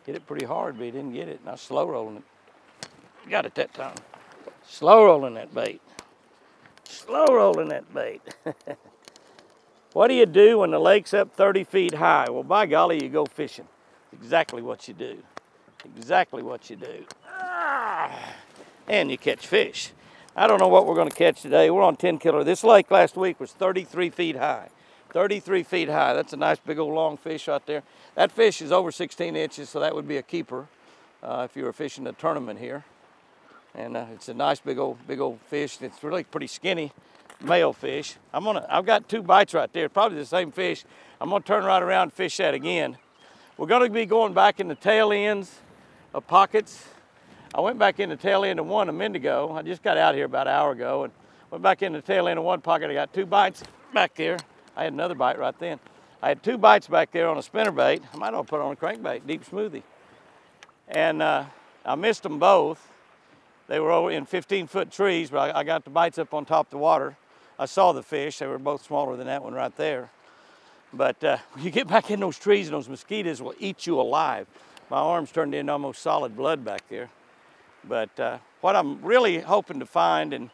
Hit it pretty hard, but he didn't get it, and I was slow rolling it. Got it that time. Slow rolling that bait. Slow rolling that bait. What do you do when the lake's up 30 feet high? Well, by golly, you go fishing. Exactly what you do. Exactly what you do. And you catch fish. I don't know what we're going to catch today. We're on 10 killer. This lake last week was 33 feet high. 33 feet high. That's a nice big old long fish right there. That fish is over 16 inches, so that would be a keeper if you were fishing a tournament here. And it's a nice big old fish. It's really pretty skinny male fish. I've got 2 bites right there, probably the same fish. I'm gonna turn right around and fish that again. We're gonna be going back in the tail ends of pockets. I went back in the tail end of one a minute ago. I just got out here about an hour ago and went back in the tail end of one pocket. I got 2 bites back there. I had another bite right then. I had 2 bites back there on a spinnerbait. I might have put on a crankbait, deep smoothie. And I missed them both. They were over in 15-foot trees, but I got the bites up on top of the water. I saw the fish. They were both smaller than that one right there. But when you get back in those trees, and those mosquitoes will eat you alive. My arms turned into almost solid blood back there. But what I'm really hoping to find and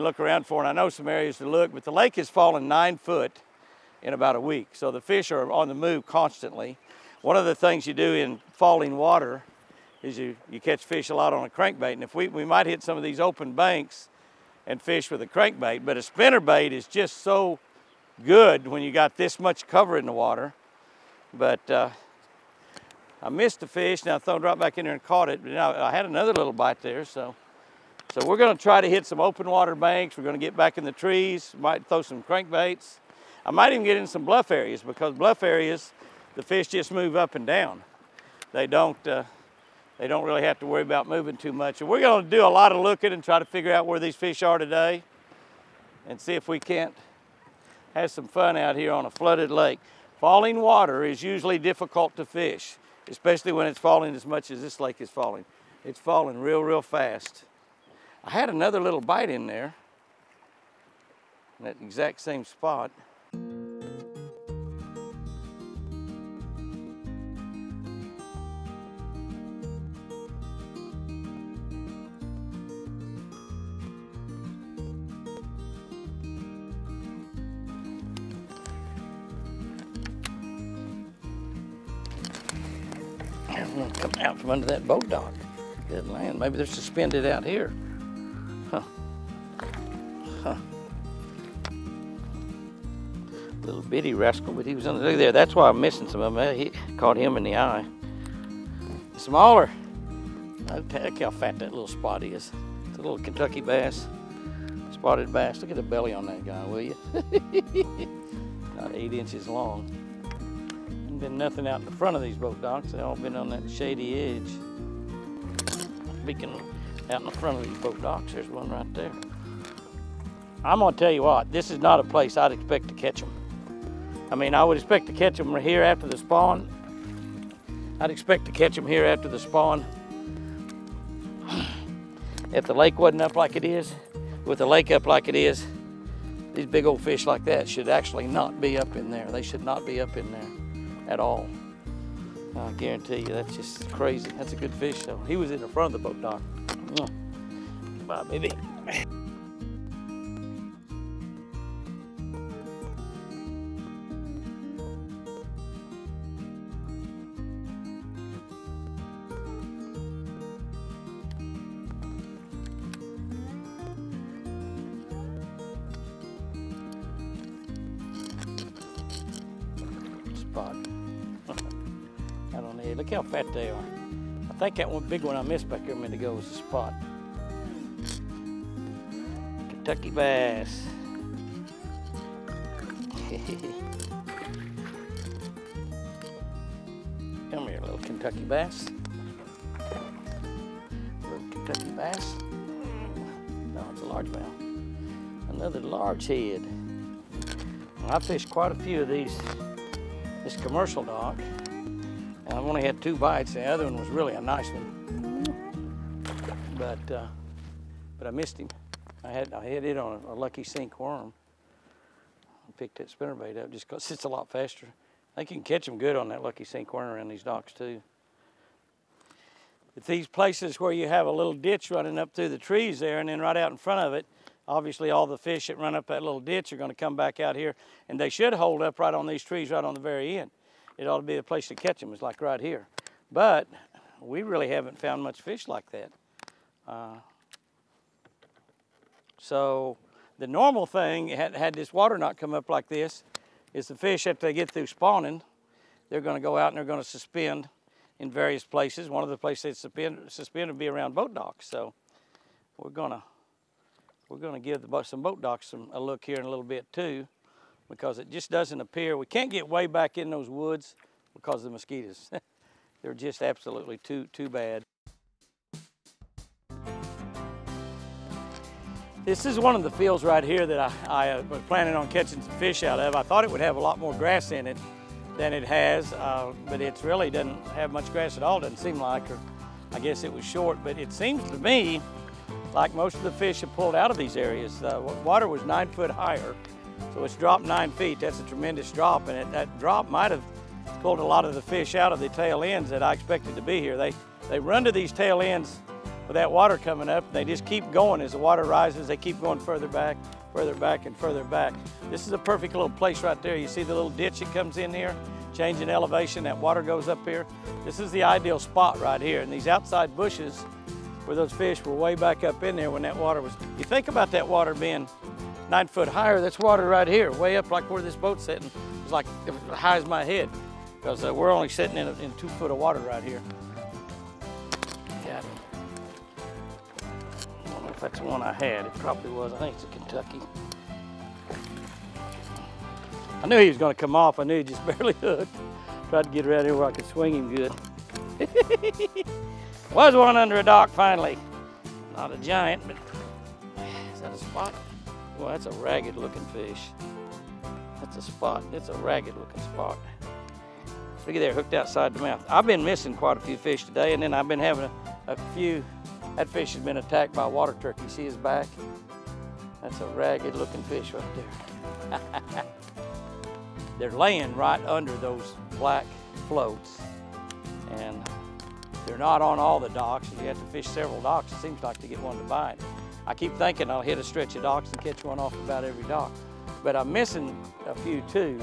look around for, and I know some areas to look, but the lake has fallen 9 foot in about a week. So the fish are on the move constantly. One of the things you do in falling water is you catch fish a lot on a crankbait. And if we might hit some of these open banks and fish with a crankbait, but a spinnerbait is just so good when you got this much cover in the water. But I missed the fish, and I thrown it right back in there and caught it. But now I had another little bite there, so we're gonna try to hit some open water banks. We're gonna get back in the trees, might throw some crankbaits. I might even get in some bluff areas, because bluff areas, the fish just move up and down. They don't really have to worry about moving too much. And we're gonna do a lot of looking and try to figure out where these fish are today and see if we can't have some fun out here on a flooded lake. Falling water is usually difficult to fish, especially when it's falling as much as this lake is falling. It's falling real, real fast. I had another little bite in there in that exact same spot. I'm gonna come out from under that boat dock. Good land. Maybe they're suspended out here. Huh. Huh. Little bitty rascal, but he was under there. That's why I'm missing some of them. He caught him in the eye. Smaller. Look how fat that little spot is. It's a little Kentucky bass. Spotted bass. Look at the belly on that guy, will you? About 8 inches long. Been nothing out in the front of these boat docks. They've all been on that shady edge. Speaking out in the front of these boat docks, there's one right there. I'm gonna tell you what, this is not a place I'd expect to catch them. I mean, I would expect to catch them here after the spawn. I'd expect to catch them here after the spawn. If the lake wasn't up like it is, with the lake up like it is, these big old fish like that should actually not be up in there. They should not be up in there at all. I guarantee you, that's just crazy. That's a good fish though. He was in the front of the boat dock. Bye, baby. Spot. Out on the edge. Look how fat they are. I think that one big one I missed back there a minute ago was a spot. Kentucky bass. Come here, little Kentucky bass. Little Kentucky bass. No, it's a largemouth. Another large head. Well, I fished quite a few of these. This commercial dock, and I've only had 2 bites. The other one was really a nice one, but I missed him. I had it on a lucky sink worm. I picked that spinnerbait up just because it's a lot faster. I think you can catch them good on that lucky sink worm around these docks too. At these places where you have a little ditch running up through the trees there, and then right out in front of it, obviously all the fish that run up that little ditch are going to come back out here, and they should hold up right on these trees right on the very end. It ought to be a place to catch them, it's like right here. But we really haven't found much fish like that. So the normal thing, had this water not come up like this, is the fish, after they get through spawning, they're going to go out and they're going to suspend in various places. One of the places they suspend would be around boat docks. So we're going to give some boat docks a look here in a little bit too, because it just doesn't appear. We can't get way back in those woods because of the mosquitoes. They're just absolutely too bad. This is one of the fields right here that I was planning on catching some fish out of. I thought it would have a lot more grass in it than it has, but it really doesn't have much grass at all, doesn't seem like, or I guess it was short, but it seems to me like most of the fish have pulled out of these areas. The water was 9 foot higher, so it's dropped 9 feet. That's a tremendous drop, and that drop might have pulled a lot of the fish out of the tail ends that I expected to be here. They run to these tail ends with that water coming up, and they just keep going as the water rises. They keep going further back, and further back. This is a perfect little place right there. You see the little ditch that comes in here, changing elevation, that water goes up here. This is the ideal spot right here. And these outside bushes where those fish were way back up in there when that water was, you think about that water being 9 foot higher, that's water right here, way up like where this boat's sitting. It's like as high as my head, because we're only sitting in 2 foot of water right here. Got it. I don't know if that's the one I had. It probably was. I think it's a Kentucky. I knew he was going to come off. I knew he just barely hooked. Tried to get around here where I could swing him good. Was one under a dock finally. Not a giant, but is that a spot? Well, that's a ragged looking fish. That's a spot. It's a ragged looking spot. Look at there, hooked outside the mouth. I've been missing quite a few fish today, and then I've been having a few. That fish has been attacked by a water turkey. See his back? That's a ragged looking fish right there. They're laying right under those black floats, and they're not on all the docks. You have to fish several docks, it seems like, to get one to bite. I keep thinking I'll hit a stretch of docks and catch one off about every dock, but I'm missing a few too.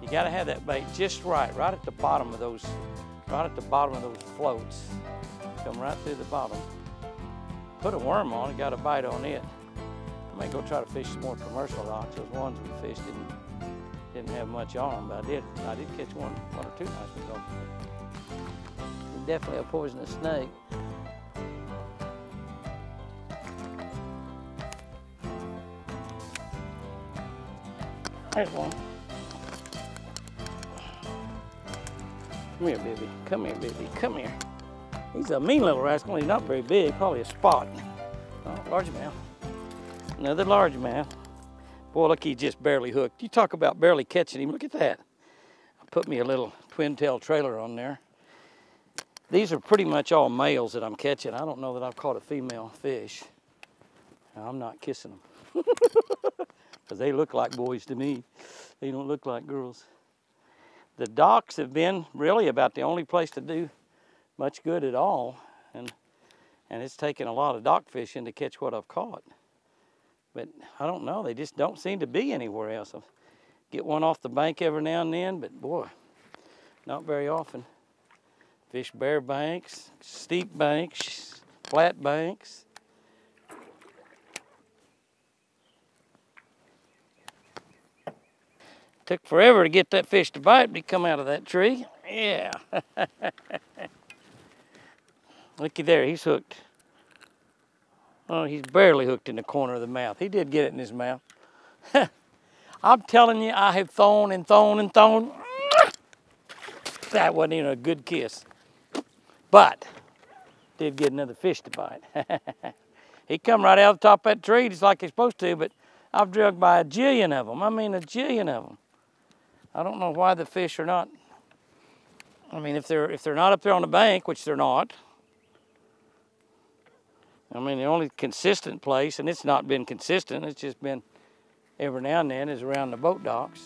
You got to have that bait just right at the bottom of those, floats. Come right through the bottom. Put a worm on it, got a bite on it. I may go try to fish some more commercial docks. Those ones we fished didn't have much on them, but I did catch one or two nice ones. It's definitely a poisonous snake. There's one. Come here, baby. Come here, baby. Come here. He's a mean little rascal. He's not very big, probably a spot. Oh, largemouth. Another largemouth. Boy, look, he just barely hooked. You talk about barely catching him. Look at that. I put me a little twin-tail trailer on there. These are pretty much all males that I'm catching. I don't know that I've caught a female fish. I'm not kissing them. Because they look like boys to me. They don't look like girls. The docks have been really about the only place to do much good at all. And it's taken a lot of dock fishing to catch what I've caught. But I don't know, they just don't seem to be anywhere else. I get one off the bank every now and then, but boy, not very often. Fish bare banks, steep banks, flat banks. Took forever to get that fish to bite, but he come out of that tree. Yeah. Looky there, he's hooked. Oh, he's barely hooked in the corner of the mouth. He did get it in his mouth. I'm telling you, I have thrown and thrown and thrown. That wasn't even a good kiss. But, did get another fish to bite. He come right out of the top of that tree just like he's supposed to, but I've drugged by a jillion of them. I mean, a jillion of them. I don't know why the fish are not, I mean, if they're not up there on the bank, which they're not, I mean, the only consistent place, and it's not been consistent, it's just been every now and then, is around the boat docks.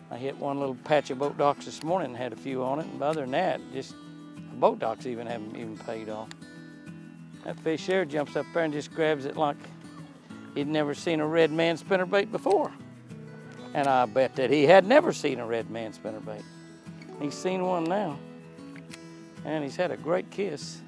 I hit one little patch of boat docks this morning and had a few on it, and other than that, just boat docks even haven't even paid off. That fish there jumps up there and just grabs it like he'd never seen a red man spinnerbait before. And I bet that he had never seen a red man spinnerbait. He's seen one now, and he's had a great kiss.